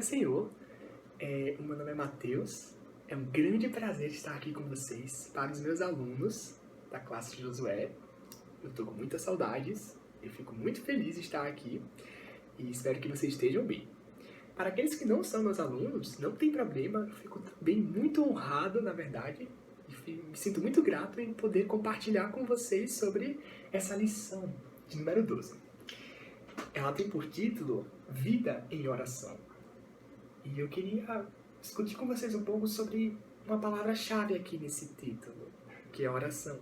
do Senhor. O meu nome é Matheus. É um grande prazer estar aqui com vocês. Para os meus alunos da classe de Josué, eu estou com muitas saudades. Eu fico muito feliz de estar aqui e espero que vocês estejam bem. Para aqueles que não são meus alunos, não tem problema. Eu fico também muito honrado, na verdade, e me sinto muito grato em poder compartilhar com vocês sobre essa lição de número 12. Ela tem por título Vida em Oração. E eu queria discutir com vocês um pouco sobre uma palavra-chave aqui nesse título, que é oração.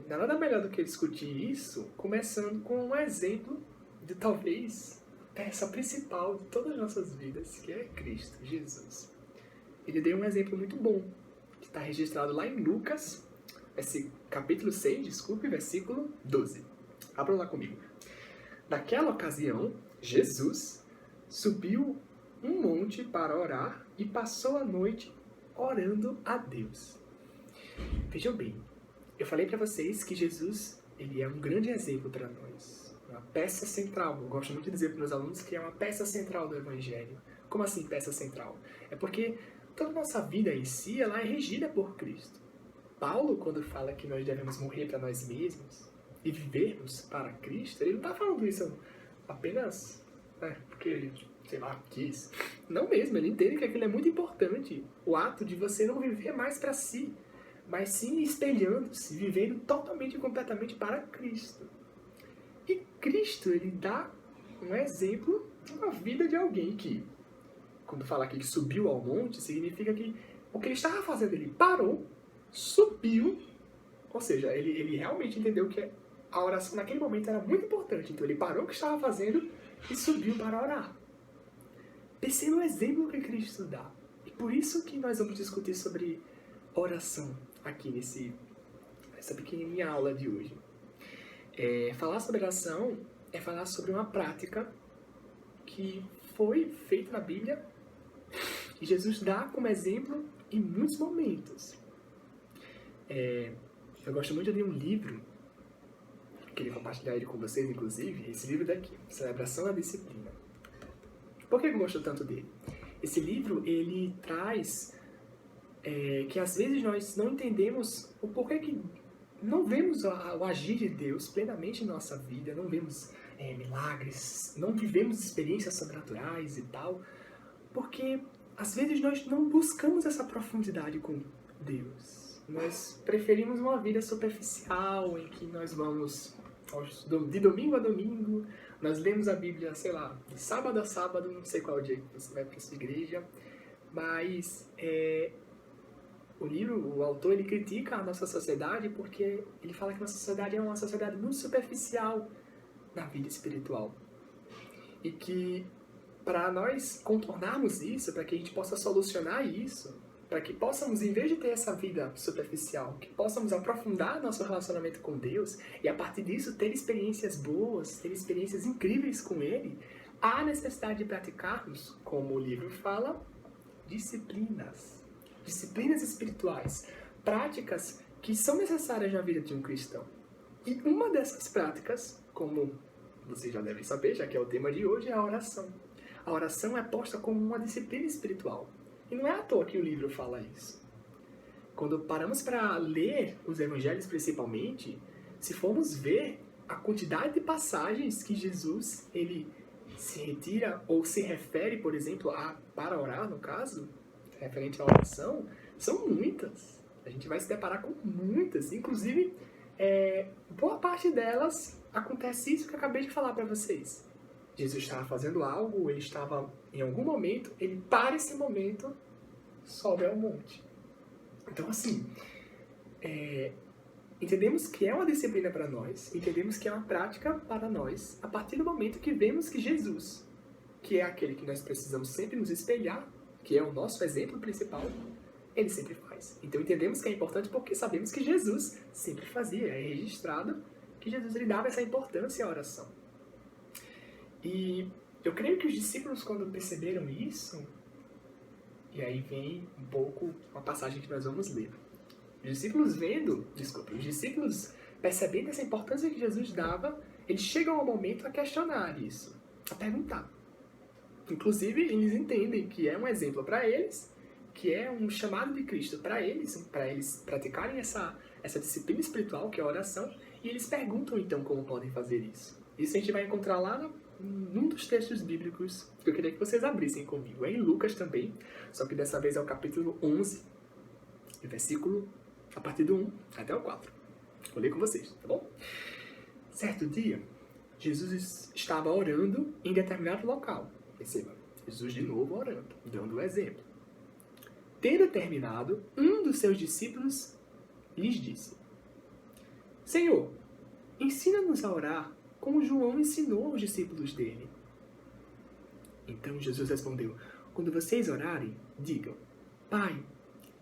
Nada melhor do que discutir isso começando com um exemplo de talvez peça principal de todas as nossas vidas, que é Cristo, Jesus. Ele deu um exemplo muito bom, que está registrado lá em Lucas, capítulo 6, versículo 12. Abram lá comigo. Naquela ocasião, Jesus subiu um monte para orar e passou a noite orando a Deus. Vejam bem, eu falei para vocês que Jesus ele é um grande exemplo para nós, uma peça central. Eu gosto muito de dizer para meus alunos que é uma peça central do Evangelho. Como assim peça central? É porque toda a nossa vida em si ela é regida por Cristo. Paulo, quando fala que nós devemos morrer para nós mesmos e vivermos para Cristo, ele não está falando isso apenas porque sei lá, quis. Não mesmo, ele entende que aquilo é muito importante. O ato de você não viver mais para si, mas sim espelhando-se, vivendo totalmente e completamente para Cristo. E Cristo, ele dá um exemplo de uma vida de alguém que, quando fala aqui que subiu ao monte, significa que o que ele estava fazendo, ele parou, subiu, ou seja, ele realmente entendeu que a oração naquele momento era muito importante. Então ele parou o que estava fazendo e subiu para orar. Perceba o exemplo que Cristo dá. E por isso que nós vamos discutir sobre oração aqui nessa pequenininha aula de hoje. Falar sobre oração é falar sobre uma prática que foi feita na Bíblia e Jesus dá como exemplo em muitos momentos. Eu gosto muito de um livro, queria compartilhar ele com vocês, inclusive, esse livro daqui, Celebração da Disciplina. Por que eu gosto tanto dele? Esse livro, ele traz que às vezes nós não entendemos o porquê que não vemos o agir de Deus plenamente em nossa vida, não vemos milagres, não vivemos experiências sobrenaturais e tal, porque às vezes nós não buscamos essa profundidade com Deus. Nós preferimos uma vida superficial, em que nós vamos de domingo a domingo, nós lemos a Bíblia, sei lá, de sábado a sábado, não sei qual dia que você vai para sua igreja, mas o autor, ele critica a nossa sociedade porque ele fala que a nossa sociedade é uma sociedade muito superficial na vida espiritual. E que para nós contornarmos isso, para que a gente possa solucionar isso, para que possamos, em vez de ter essa vida superficial, que possamos aprofundar nosso relacionamento com Deus e a partir disso ter experiências boas, ter experiências incríveis com Ele, há necessidade de praticarmos, como o livro fala, disciplinas espirituais, práticas que são necessárias na vida de um cristão. E uma dessas práticas, como vocês já devem saber, já que é o tema de hoje, é a oração. A oração é posta como uma disciplina espiritual. E não é à toa que o livro fala isso. Quando paramos para ler os evangelhos principalmente, se formos ver a quantidade de passagens que Jesus ele se retira ou se refere, por exemplo, para orar, no caso, referente à oração, são muitas. A gente vai se deparar com muitas. Inclusive, boa parte delas acontece isso que eu acabei de falar para vocês. Jesus estava fazendo algo, ele estava em algum momento, ele para esse momento, sobe ao monte. Então, assim, entendemos que é uma disciplina para nós, entendemos que é uma prática para nós, a partir do momento que vemos que Jesus, que é aquele que nós precisamos sempre nos espelhar, que é o nosso exemplo principal, ele sempre faz. Então, entendemos que é importante porque sabemos que Jesus sempre fazia, é registrado que Jesus ele dava essa importância à oração. E eu creio que os discípulos, quando perceberam isso, e aí vem um pouco uma passagem que nós vamos ler. Os discípulos percebendo essa importância que Jesus dava, eles chegam ao momento a questionar isso, a perguntar. Inclusive, eles entendem que é um exemplo para eles, que é um chamado de Cristo para eles praticarem essa disciplina espiritual, que é a oração, e eles perguntam, então, como podem fazer isso. Isso a gente vai encontrar lá num dos textos bíblicos que eu queria que vocês abrissem comigo. É em Lucas também, só que dessa vez é o capítulo 11, versículo a partir do 1 até o 4. Vou ler com vocês, tá bom? Certo dia, Jesus estava orando em determinado local. Perceba, Jesus de novo orando, dando o exemplo. Tendo terminado, um dos seus discípulos lhes disse: Senhor, ensina-nos a orar como João ensinou os discípulos dele. Então Jesus respondeu: Quando vocês orarem, digam: Pai,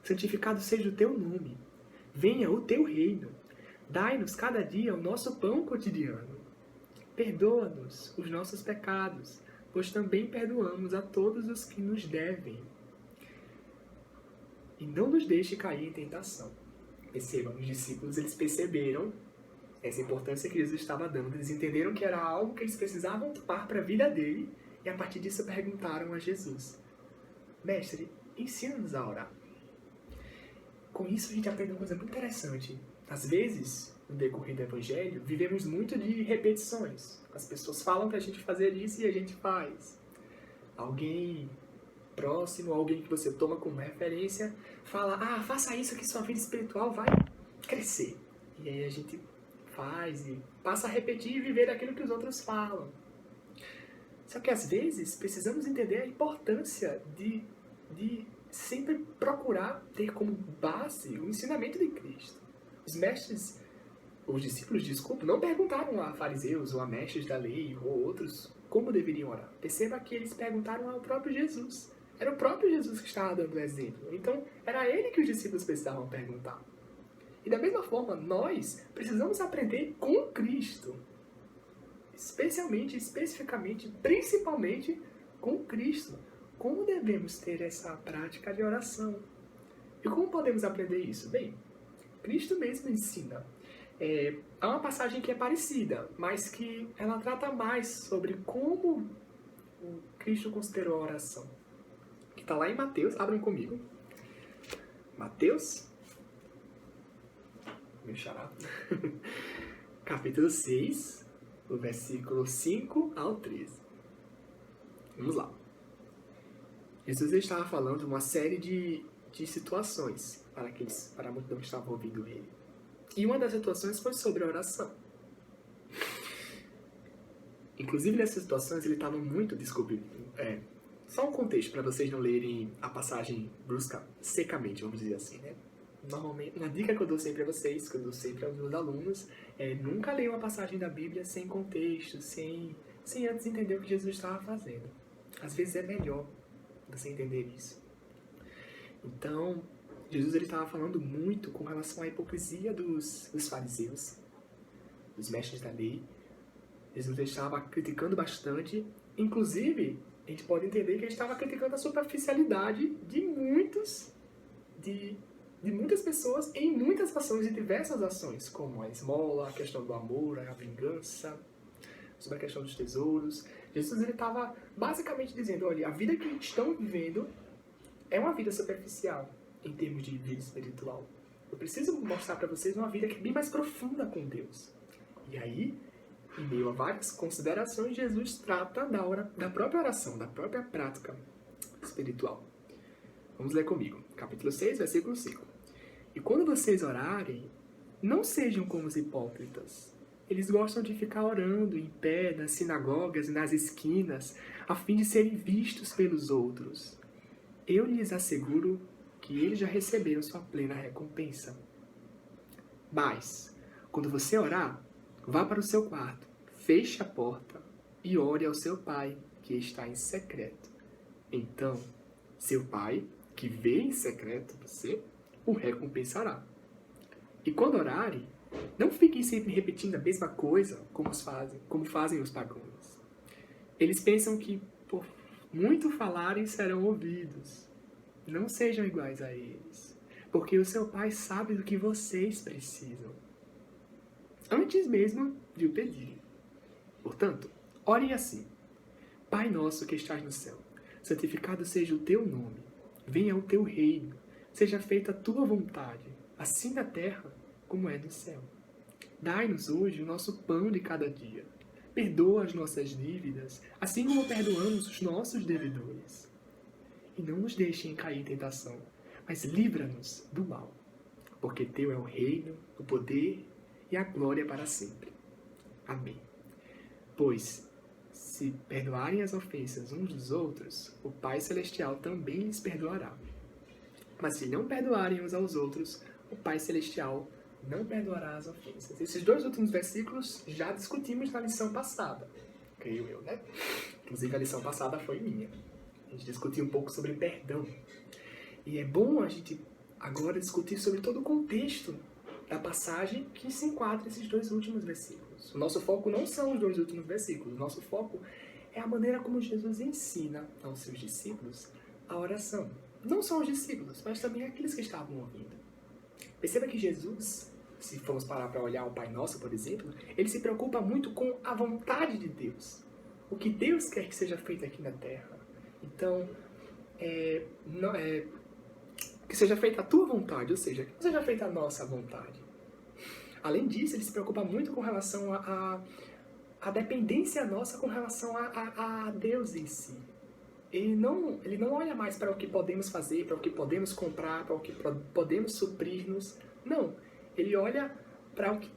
santificado seja o teu nome. Venha o teu reino. Dai-nos cada dia o nosso pão cotidiano. Perdoa-nos os nossos pecados, pois também perdoamos a todos os que nos devem. E não nos deixe cair em tentação. Percebam, os discípulos eles perceberam essa importância que Jesus estava dando. Eles entenderam que era algo que eles precisavam tomar para a vida dele, e a partir disso perguntaram a Jesus: Mestre, ensina-nos a orar. Com isso a gente aprende uma coisa muito interessante. Às vezes, no decorrer do Evangelho, vivemos muito de repetições. As pessoas falam para a gente fazer isso e a gente faz. Alguém próximo, alguém que você toma como referência, fala: faça isso que sua vida espiritual vai crescer. E aí a gente faz e passa a repetir e viver aquilo que os outros falam. Só que às vezes precisamos entender a importância de sempre procurar ter como base o ensinamento de Cristo. Os discípulos, não perguntaram a fariseus ou a mestres da lei ou outros como deveriam orar. Perceba que eles perguntaram ao próprio Jesus. Era o próprio Jesus que estava dando o exemplo. Então, era a ele que os discípulos precisavam perguntar. E da mesma forma, nós precisamos aprender com Cristo. Especificamente, principalmente com Cristo. Como devemos ter essa prática de oração? E como podemos aprender isso? Bem, Cristo mesmo ensina. Há uma passagem que é parecida, mas que ela trata mais sobre como o Cristo considerou a oração. Que está lá em Mateus, abrem comigo. Mateus, meu xará, capítulo 6, do versículo 5 ao 13. Vamos lá. Jesus estava falando de uma série de situações para a multidão que estava ouvindo ele. E uma das situações foi sobre a oração. Inclusive, nessas situações, ele estava muito só um contexto para vocês não lerem a passagem brusca, secamente, vamos dizer assim, né? Normalmente, uma dica que eu dou sempre a vocês, que eu dou sempre aos meus alunos, é nunca leiam uma passagem da Bíblia sem contexto, sem antes entender o que Jesus estava fazendo. Às vezes é melhor você entender isso. Então, Jesus estava falando muito com relação à hipocrisia dos fariseus, dos mestres da lei. Jesus estava criticando bastante. Inclusive, a gente pode entender que ele estava criticando a superficialidade de muitas pessoas em muitas ações, e diversas ações, como a esmola, a questão do amor, a vingança, sobre a questão dos tesouros. Jesus estava basicamente dizendo: olha, a vida que estão vivendo é uma vida superficial em termos de vida espiritual. Eu preciso mostrar para vocês uma vida que é bem mais profunda com Deus. E aí, em meio a várias considerações, Jesus trata da própria oração, da própria prática espiritual. Vamos ler comigo. Capítulo 6, versículo 5. E quando vocês orarem, não sejam como os hipócritas. Eles gostam de ficar orando em pé, nas sinagogas e nas esquinas, a fim de serem vistos pelos outros. Eu lhes asseguro que eles já receberam sua plena recompensa. Mas, quando você orar, vá para o seu quarto, feche a porta e ore ao seu pai, que está em secreto. Então, seu pai, que vê em secreto você, o recompensará. E quando orarem, não fiquem sempre repetindo a mesma coisa como fazem os pagãos. Eles pensam que, por muito falarem, serão ouvidos. Não sejam iguais a eles, porque o seu pai sabe do que vocês precisam, antes mesmo de o pedirem. Portanto, orem assim: Pai nosso que estás no céu, santificado seja o teu nome. Venha o teu reino. Seja feita a tua vontade, assim na terra como é no céu. Dai-nos hoje o nosso pão de cada dia. Perdoa as nossas dívidas, assim como perdoamos os nossos devedores. E não nos deixem cair em tentação, mas livra-nos do mal. Porque teu é o reino, o poder e a glória para sempre. Amém. Pois, se perdoarem as ofensas uns dos outros, o Pai Celestial também lhes perdoará. Mas se não perdoarem uns aos outros, o Pai Celestial não perdoará as ofensas. Esses dois últimos versículos já discutimos na lição passada, creio eu, né? Inclusive a lição passada foi minha. A gente discutiu um pouco sobre perdão. E é bom a gente agora discutir sobre todo o contexto da passagem que se enquadra esses dois últimos versículos. O nosso foco não são os dois últimos versículos. O nosso foco é a maneira como Jesus ensina aos seus discípulos a oração. Não só os discípulos, mas também aqueles que estavam ouvindo. Perceba que Jesus, se formos parar para olhar o Pai Nosso, por exemplo, ele se preocupa muito com a vontade de Deus. O que Deus quer que seja feito aqui na Terra. Então, que seja feita a tua vontade, ou seja, que não seja feita a nossa vontade. Além disso, ele se preocupa muito com relação à dependência nossa com relação a Deus em si. Ele não olha mais para o que podemos fazer, para o que podemos comprar, para o que podemos suprir-nos. Não. Ele olha para o que...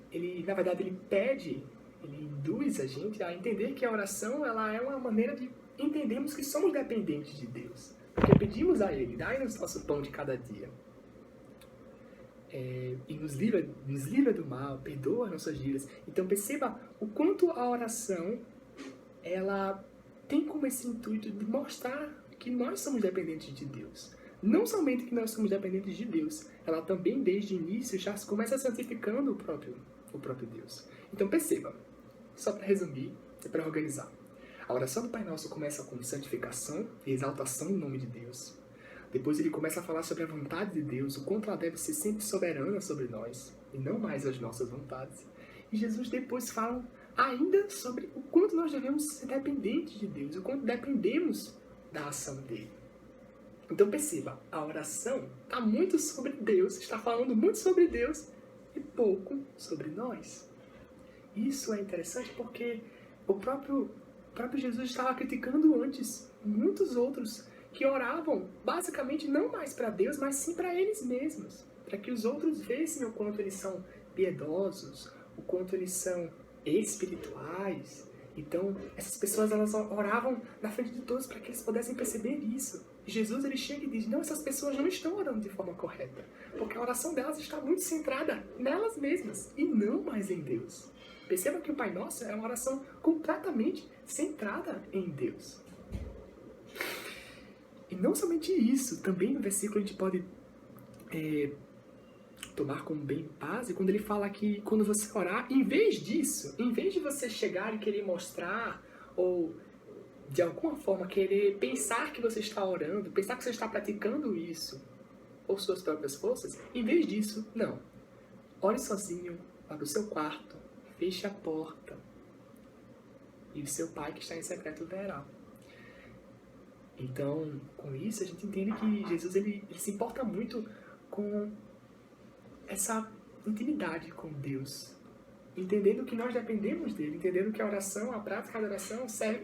na verdade, ele pede, ele induz a gente a entender que a oração ela é uma maneira de entendermos que somos dependentes de Deus. Porque pedimos a Ele, dai-nos nosso pão de cada dia. E nos livra do mal, perdoa nossas dívidas. Então perceba o quanto a oração ela tem como esse intuito de mostrar que nós somos dependentes de Deus. Não somente que nós somos dependentes de Deus, ela também desde o início já começa santificando o próprio Deus. Então perceba, só para resumir e para organizar. A oração do Pai Nosso começa com santificação e exaltação do nome de Deus. Depois ele começa a falar sobre a vontade de Deus, o quanto ela deve ser sempre soberana sobre nós, e não mais as nossas vontades. E Jesus depois fala ainda sobre o quanto nós devemos ser dependentes de Deus, o quanto dependemos da ação dele. Então perceba, a oração está muito sobre Deus, está falando muito sobre Deus e pouco sobre nós. Isso é interessante porque o próprio Jesus estava criticando antes muitos outros que oravam basicamente não mais para Deus, mas sim para eles mesmos, para que os outros vissem o quanto eles são piedosos, o quanto eles são espirituais. Então, essas pessoas elas oravam na frente de todos para que eles pudessem perceber isso. E Jesus ele chega e diz, não, essas pessoas não estão orando de forma correta, porque a oração delas está muito centrada nelas mesmas e não mais em Deus. Perceba que o Pai Nosso é uma oração completamente centrada em Deus. E não somente isso, também no versículo a gente pode tomar como bem base, quando ele fala que quando você orar, em vez disso, em vez de você chegar e querer mostrar, ou de alguma forma querer pensar que você está orando, pensar que você está praticando isso por suas próprias forças, em vez disso, não. Ore sozinho, vá para o seu quarto, feche a porta, e o seu Pai que está em secreto verá. Então, com isso, a gente entende que Jesus ele se importa muito com essa intimidade com Deus, entendendo que nós dependemos dele, entendendo que a oração, a prática da oração serve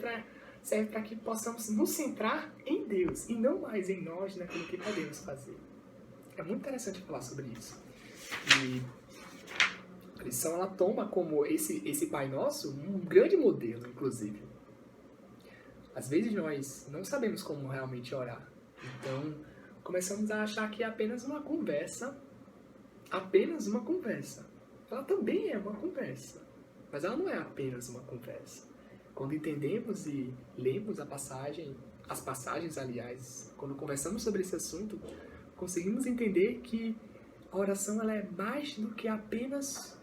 para que possamos nos centrar em Deus e não mais em nós, naquilo que podemos fazer. É muito interessante falar sobre isso. E a lição ela toma como esse Pai Nosso um grande modelo, inclusive. Às vezes nós não sabemos como realmente orar. Então, começamos a achar que é apenas uma conversa. Apenas uma conversa. Ela também é uma conversa. Mas ela não é apenas uma conversa. Quando entendemos e lemos as passagens, aliás, quando conversamos sobre esse assunto, conseguimos entender que a oração ela é mais do que apenas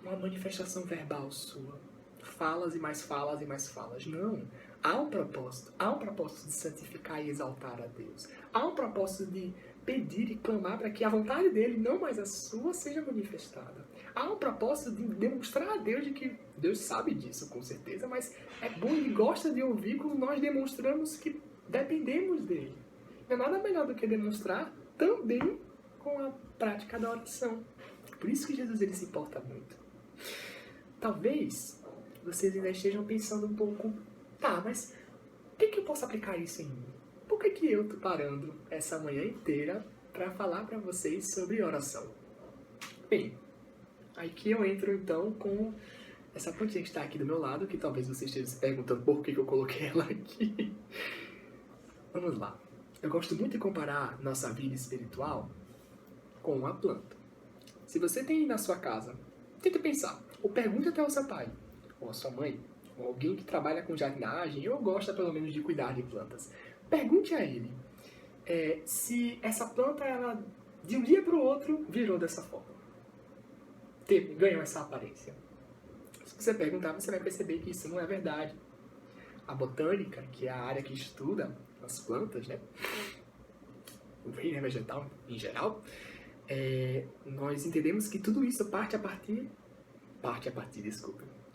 uma manifestação verbal sua. Falas e mais falas e mais falas. Não. Há um propósito de santificar e exaltar a Deus. Há um propósito de pedir e clamar para que a vontade dele, não mais a sua, seja manifestada. há um propósito de demonstrar a Deus de que Deus sabe disso, com certeza, mas é bom e gosta de ouvir quando nós demonstramos que dependemos dele. Não é nada melhor do que demonstrar também com a prática da oração. Por isso que Jesus ele se importa muito. Talvez vocês ainda estejam pensando um pouco, tá, mas o que eu posso aplicar isso em mim? Por que eu estou parando essa manhã inteira para falar para vocês sobre oração? Bem, aí que eu entro então com essa plantinha que está aqui do meu lado, que talvez você esteja se perguntando por que eu coloquei ela aqui. Vamos lá. Eu gosto muito de comparar nossa vida espiritual com uma planta. Se você tem na sua casa, tenta pensar, ou pergunte até ao seu pai, ou a sua mãe, ou alguém que trabalha com jardinagem, ou gosta pelo menos de cuidar de plantas. Pergunte a ele se essa planta, ela, de um dia para o outro, virou dessa forma. Ganhou essa aparência. Se você perguntar, você vai perceber que isso não é verdade. A botânica, que é a área que estuda as plantas, né? O reino vegetal em geral, nós entendemos que tudo isso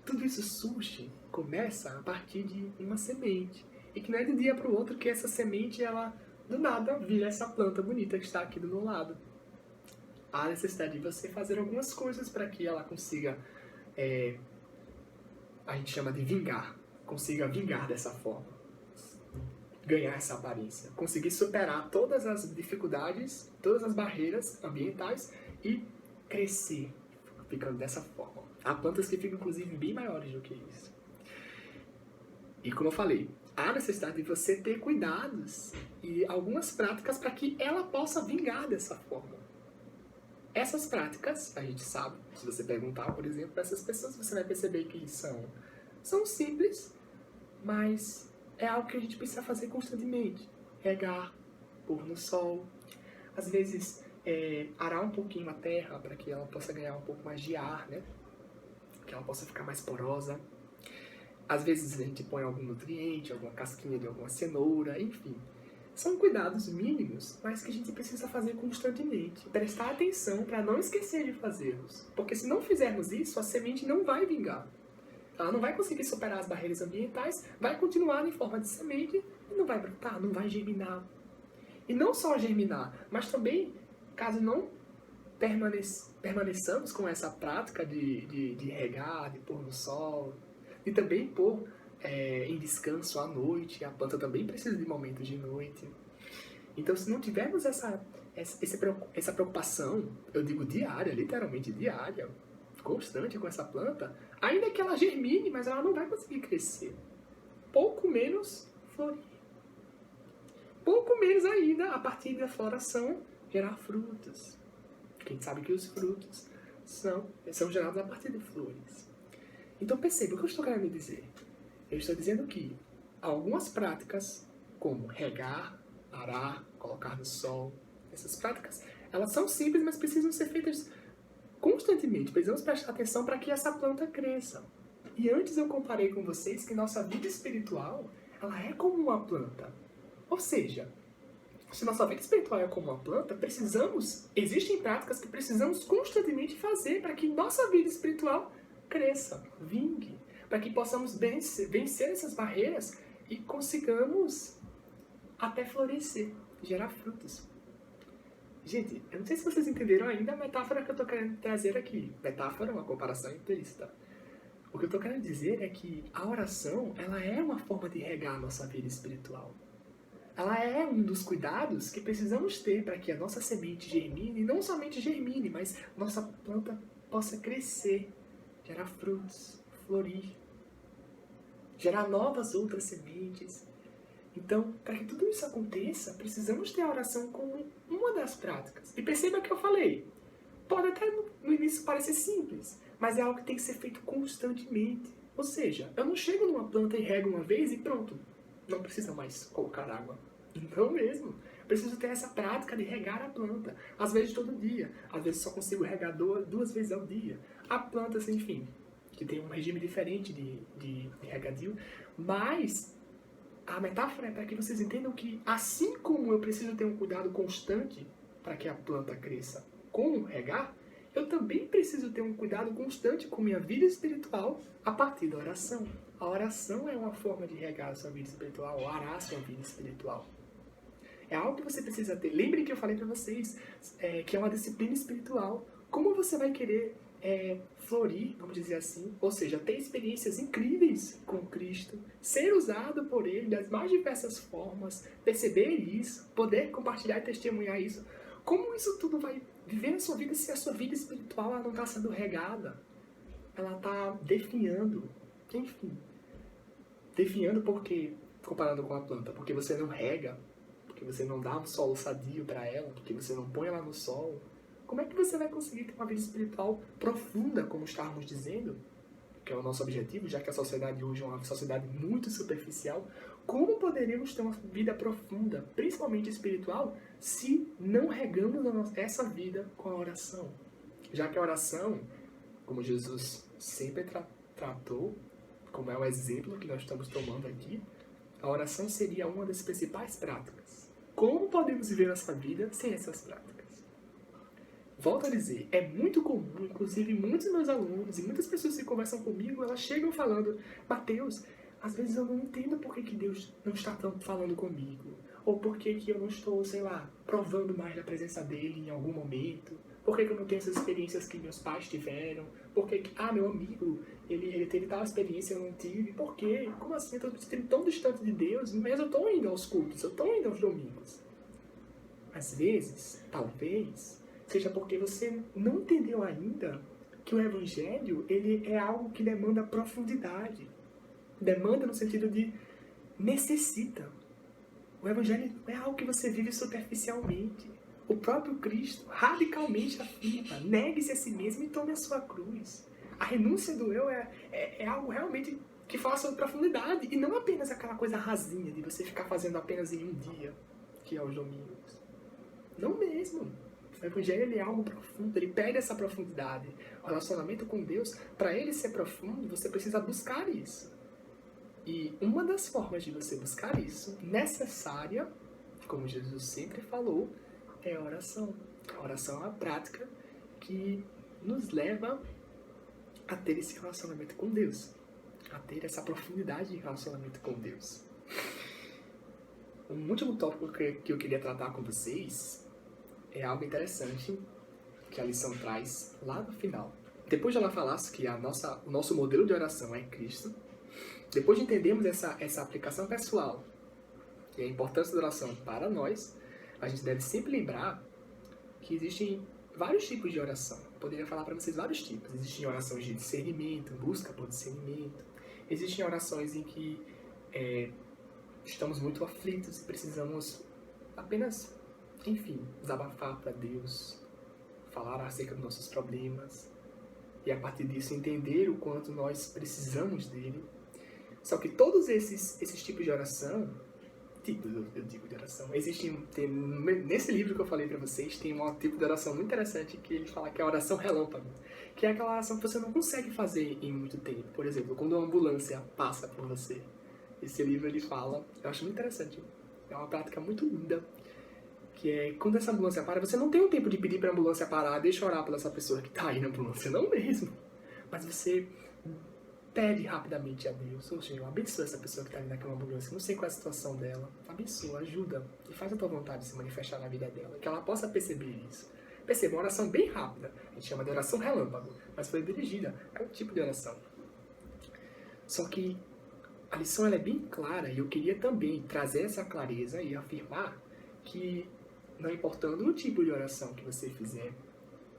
tudo isso surge, começa a partir de uma semente. E que não é de um dia para o outro que essa semente, ela, do nada, vira essa planta bonita que está aqui do meu lado. Há necessidade de você fazer algumas coisas para que ela consiga, a gente chama de consiga vingar dessa forma. Ganhar essa aparência. Conseguir superar todas as dificuldades, todas as barreiras ambientais e crescer, ficando dessa forma. Há plantas que ficam, inclusive, bem maiores do que isso. E como eu falei, há necessidade de você ter cuidados e algumas práticas para que ela possa vingar dessa forma. Essas práticas, a gente sabe, se você perguntar, por exemplo, para essas pessoas, você vai perceber que são simples, mas é algo que a gente precisa fazer constantemente. Regar, pôr no sol, às vezes arar um pouquinho a terra para que ela possa ganhar um pouco mais de ar, né? Que ela possa ficar mais porosa. Às vezes a gente põe algum nutriente, alguma casquinha de alguma cenoura, enfim. São cuidados mínimos, mas que a gente precisa fazer constantemente. Prestar atenção para não esquecer de fazê-los. Porque se não fizermos isso, a semente não vai vingar. Ela não vai conseguir superar as barreiras ambientais, vai continuar em forma de semente e não vai brotar, não vai germinar. E não só germinar, mas também, caso não permaneçamos com essa prática de regar, de pôr no sol, e também pôr em descanso à noite, a planta também precisa de momentos de noite. Então, se não tivermos essa preocupação, eu digo diária, literalmente diária, constante com essa planta, ainda que ela germine, mas ela não vai conseguir crescer. Pouco menos florir. Pouco menos ainda, a partir da floração, gerar frutos. Quem sabe que os frutos são gerados a partir de flores. Então perceba o que eu estou querendo dizer. Eu estou dizendo que algumas práticas, como regar, arar, colocar no sol, essas práticas, elas são simples, mas precisam ser feitas constantemente. Precisamos prestar atenção para que essa planta cresça. E antes eu comparei com vocês que nossa vida espiritual, ela é como uma planta. Ou seja, se nossa vida espiritual é como uma planta, existem práticas que precisamos constantemente fazer para que nossa vida espiritual cresça, vingue, para que possamos vencer essas barreiras e consigamos até florescer, gerar frutos. Gente, eu não sei se vocês entenderam ainda a metáfora que eu estou querendo trazer aqui. Metáfora é uma comparação implícita. O que eu estou querendo dizer é que a oração, ela é uma forma de regar a nossa vida espiritual. Ela é um dos cuidados que precisamos ter para que a nossa semente germine, e não somente germine, mas nossa planta possa crescer, gerar frutos, florir, gerar novas outras sementes. Então, para que tudo isso aconteça, precisamos ter a oração como uma das práticas. E perceba que eu falei, pode até no início parecer simples, mas é algo que tem que ser feito constantemente. Ou seja, eu não chego numa planta e rego uma vez e pronto, não precisa mais colocar água. Não mesmo. Preciso ter essa prática de regar a planta. Às vezes todo dia. Às vezes só consigo regar duas vezes ao dia. Há plantas, enfim, que tem um regime diferente de regadio. Mas a metáfora é para que vocês entendam que, assim como eu preciso ter um cuidado constante para que a planta cresça com regar, eu também preciso ter um cuidado constante com minha vida espiritual a partir da oração. A oração é uma forma de regar a sua vida espiritual, orar a sua vida espiritual. É algo que você precisa ter. Lembrem que eu falei para vocês que é uma disciplina espiritual. Como você vai querer florir, vamos dizer assim, ou seja, ter experiências incríveis com Cristo, ser usado por Ele das mais diversas formas, perceber isso, poder compartilhar e testemunhar isso. Como isso tudo vai viver na sua vida se a sua vida espiritual ela não está sendo regada? Ela está definhando, enfim. Definhando porque, comparando com a planta, porque você não rega, porque você não dá um solo sadio para ela, porque você não põe ela no solo. Como é que você vai conseguir ter uma vida espiritual profunda, como estávamos dizendo, que é o nosso objetivo, já que a sociedade hoje é uma sociedade muito superficial? Como poderíamos ter uma vida profunda, principalmente espiritual, se não regamos essa vida com a oração? Já que a oração, como Jesus sempre tratou, como é o exemplo que nós estamos tomando aqui, a oração seria uma das principais práticas. Como podemos viver nossa vida sem essas práticas? Volto a dizer, é muito comum, inclusive muitos meus alunos e muitas pessoas que conversam comigo, elas chegam falando: Mateus, às vezes eu não entendo por que Deus não está tanto falando comigo. Ou por que eu não estou, sei lá, provando mais da presença dele em algum momento. Por que eu não tenho essas experiências que meus pais tiveram? Por que, meu amigo, ele teve tal experiência e eu não tive? Por quê? Como assim? Eu estou me sentindo tão distante de Deus, mas eu estou indo aos cultos, eu estou indo aos domingos. Às vezes, talvez, seja porque você não entendeu ainda que o Evangelho ele é algo que demanda profundidade. Demanda no sentido de necessita. O Evangelho não é algo que você vive superficialmente. O próprio Cristo radicalmente afirma: negue-se a si mesmo e tome a sua cruz. A renúncia do eu é algo realmente que fala sobre profundidade e não apenas aquela coisa rasinha de você ficar fazendo apenas em um dia, que é os domingos. Não mesmo. O Evangelho ele é algo profundo, ele pede essa profundidade. O relacionamento com Deus, para ele ser profundo, você precisa buscar isso. E uma das formas de você buscar isso, necessária, como Jesus sempre falou, é a oração. A oração é uma prática que nos leva a ter esse relacionamento com Deus, a ter essa profundidade de relacionamento com Deus. Um último tópico que eu queria tratar com vocês é algo interessante que a lição traz lá no final. Depois de ela falar que o nosso modelo de oração é Cristo, depois de entendermos essa aplicação pessoal e a importância da oração para nós, a gente deve sempre lembrar que existem vários tipos de oração. Eu poderia falar para vocês vários tipos. Existem orações de discernimento, busca por discernimento. Existem orações em que estamos muito aflitos e precisamos apenas, enfim, desabafar para Deus, falar acerca dos nossos problemas e a partir disso entender o quanto nós precisamos dele. Só que todos esses tipos de oração, eu digo de oração, nesse livro que eu falei para vocês, tem um tipo de oração muito interessante que ele fala que é a oração relâmpago, que é aquela oração que você não consegue fazer em muito tempo. Por exemplo, quando uma ambulância passa por você. Esse livro ele fala, eu acho muito interessante, é uma prática muito linda, que é quando essa ambulância para, você não tem o tempo de pedir para a ambulância parar, deixa eu orar pela essa pessoa que está aí na ambulância, não mesmo. Mas você pede rapidamente a Deus: ô Senhor, abençoa essa pessoa que está ali naquela ambulância, não sei qual é a situação dela, abençoa, ajuda e faz a tua vontade se manifestar na vida dela, que ela possa perceber isso. Perceba, uma oração bem rápida, a gente chama de oração relâmpago, mas foi dirigida, é um tipo de oração. Só que a lição ela é bem clara e eu queria também trazer essa clareza e afirmar que, não importando o tipo de oração que você fizer,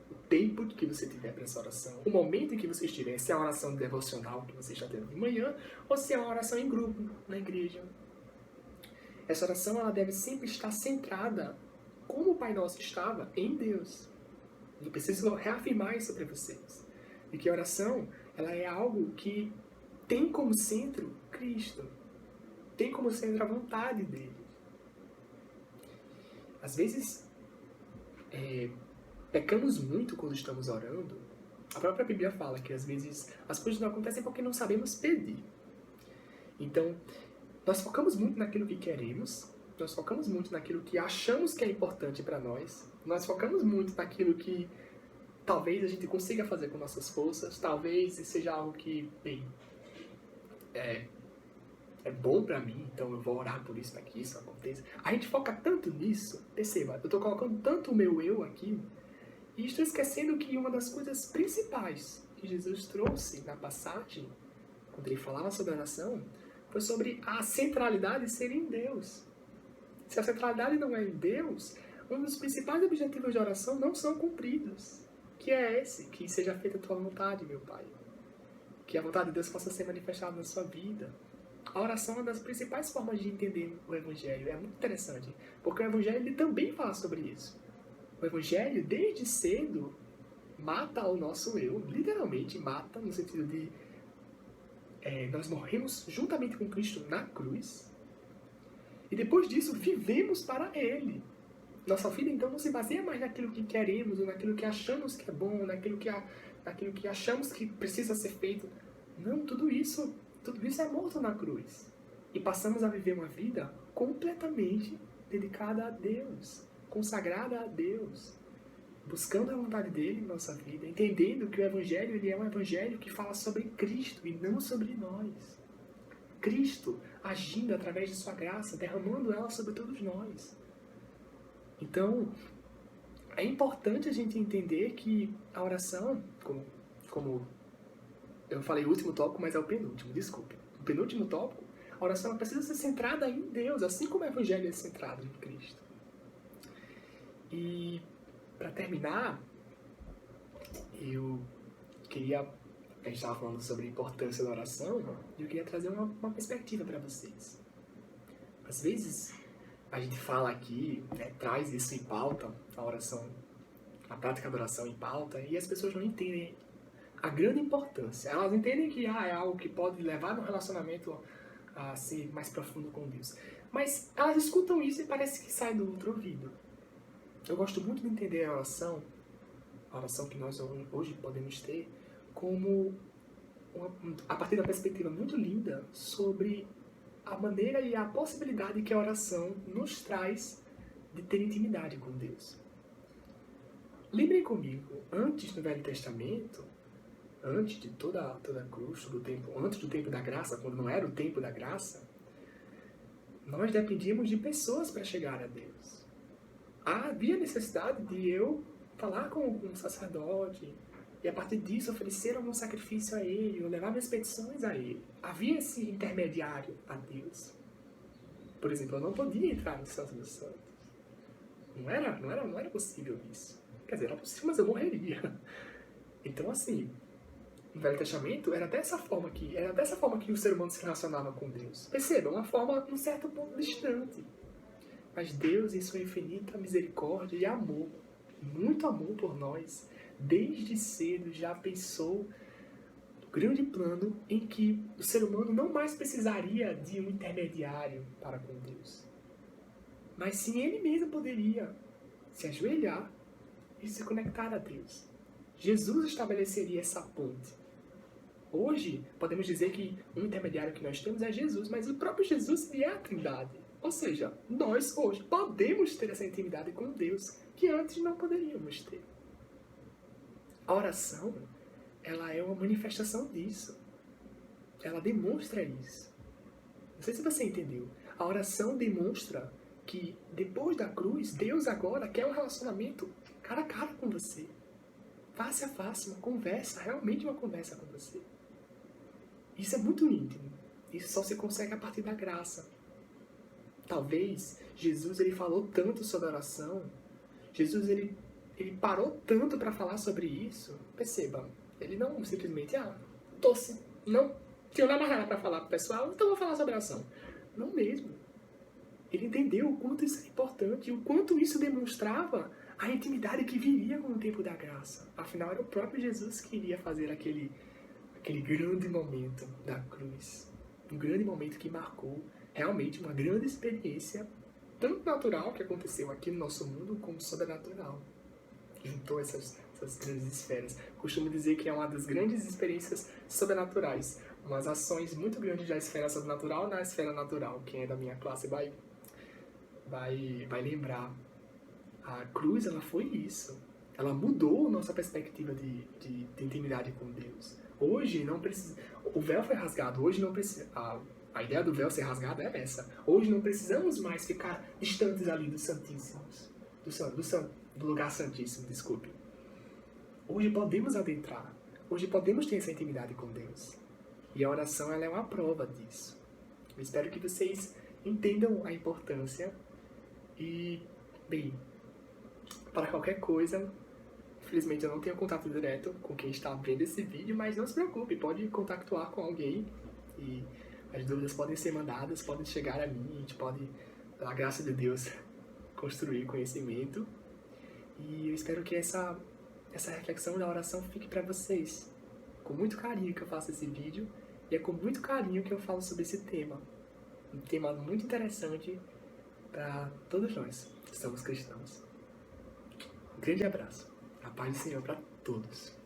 o tempo que você tiver para essa oração, o momento em que você estiver, se é uma oração devocional que você está tendo de manhã, ou se é uma oração em grupo, na igreja. Essa oração ela deve sempre estar centrada, como o Pai Nosso estava, em Deus. Eu preciso reafirmar isso para vocês. E que a oração ela é algo que tem como centro Cristo. Tem como centro a vontade dele. Às vezes, pecamos muito quando estamos orando. A própria Bíblia fala que às vezes as coisas não acontecem porque não sabemos pedir. Então, nós focamos muito naquilo que queremos, nós focamos muito naquilo que achamos que é importante para nós, nós focamos muito naquilo que talvez a gente consiga fazer com nossas forças, talvez seja algo que, bem, é bom pra mim, então eu vou orar por isso, para que isso aconteça. A gente foca tanto nisso, perceba, eu tô colocando tanto o meu eu aqui, e estou esquecendo que uma das coisas principais que Jesus trouxe na passagem, quando ele falava sobre oração, foi sobre a centralidade ser em Deus. Se a centralidade não é em Deus, um dos principais objetivos de oração não são cumpridos. Que é esse, que seja feita a tua vontade, meu Pai. Que a vontade de Deus possa ser manifestada na sua vida. A oração é uma das principais formas de entender o Evangelho. É muito interessante, porque o Evangelho ele também fala sobre isso. O Evangelho, desde cedo, mata o nosso eu, literalmente mata, no sentido de nós morremos juntamente com Cristo na cruz, e depois disso vivemos para Ele. Nossa vida então não se baseia mais naquilo que queremos, ou naquilo que achamos que é bom, ou naquilo que achamos que precisa ser feito. Não, tudo isso é morto na cruz. E passamos a viver uma vida completamente dedicada a Deus, consagrada a Deus, buscando a vontade dele em nossa vida, entendendo que o Evangelho ele é um Evangelho que fala sobre Cristo e não sobre nós. Cristo agindo através de sua graça, derramando ela sobre todos nós. Então, é importante a gente entender que a oração, como eu falei o último tópico, mas é o penúltimo, desculpe. O penúltimo tópico, a oração precisa ser centrada em Deus, assim como o Evangelho é centrado em Cristo. E, para terminar, a gente estava falando sobre a importância da oração, e eu queria trazer uma perspectiva para vocês. Às vezes, a gente fala aqui, traz isso em pauta, a oração, a prática da oração em pauta, e as pessoas não entendem a grande importância. Elas entendem que é algo que pode levar no relacionamento a ser mais profundo com Deus. Mas elas escutam isso e parece que sai do outro ouvido. Eu gosto muito de entender a oração que nós hoje podemos ter, como a partir da perspectiva muito linda sobre a maneira e a possibilidade que a oração nos traz de ter intimidade com Deus. Lembrem comigo, antes no Velho Testamento, antes de toda a cruz, antes do tempo da graça, quando não era o tempo da graça, nós dependíamos de pessoas para chegar a Deus. Havia necessidade de eu falar com um sacerdote e a partir disso oferecer algum sacrifício a ele, ou levar minhas petições a ele. Havia esse intermediário a Deus. Por exemplo, eu não podia entrar no Santo dos Santos. Não era possível isso. Quer dizer, era possível, mas eu morreria. Então, assim, no Velho Testamento era dessa forma que o ser humano se relacionava com Deus. Perceba, uma forma, um certo ponto distante. Mas Deus, em sua infinita misericórdia e amor, muito amor por nós, desde cedo já pensou no grande plano em que o ser humano não mais precisaria de um intermediário para com Deus. Mas sim ele mesmo poderia se ajoelhar e se conectar a Deus. Jesus estabeleceria essa ponte. Hoje, podemos dizer que o intermediário que nós temos é Jesus, mas o próprio Jesus é a Trindade. Ou seja, nós hoje podemos ter essa intimidade com Deus que antes não poderíamos ter. A oração, ela é uma manifestação disso. Ela demonstra isso. Não sei se você entendeu. A oração demonstra que depois da cruz, Deus agora quer um relacionamento cara a cara com você. Face a face, uma conversa, realmente uma conversa com você. Isso é muito íntimo. Isso só se consegue a partir da graça. Talvez Jesus ele falou tanto sobre a oração, Jesus ele parou tanto para falar sobre isso. Perceba, ele não simplesmente, não tinha mais nada para falar para o pessoal, então vou falar sobre a oração. Não mesmo. Ele entendeu o quanto isso é importante, o quanto isso demonstrava a intimidade que viria com o tempo da graça. Afinal, era o próprio Jesus que iria fazer aquele grande momento da cruz. Um grande momento que marcou realmente uma grande experiência, tanto natural que aconteceu aqui no nosso mundo, como sobrenatural. Juntou essas grandes esferas. Costumo dizer que é uma das grandes experiências sobrenaturais. Umas ações muito grandes da esfera sobrenatural na esfera natural. Quem é da minha classe vai lembrar. A cruz, ela foi isso. Ela mudou nossa perspectiva de intimidade com Deus. Hoje não precisa. O véu foi rasgado, hoje não precisa. A ideia do véu ser rasgado é essa. Hoje não precisamos mais ficar distantes ali dos Santíssimos. Do lugar Santíssimo, desculpe. Hoje podemos adentrar. Hoje podemos ter essa intimidade com Deus. E a oração ela é uma prova disso. Eu espero que vocês entendam a importância e, bem, para qualquer coisa, infelizmente eu não tenho contato direto com quem está vendo esse vídeo, mas não se preocupe, pode contactar com alguém e as dúvidas podem ser mandadas, podem chegar a mim, a gente pode, pela graça de Deus, construir conhecimento. E eu espero que essa reflexão da oração fique para vocês. Com muito carinho que eu faço esse vídeo e é com muito carinho que eu falo sobre esse tema. Um tema muito interessante para todos nós que somos cristãos. Um grande abraço. A paz do Senhor para todos.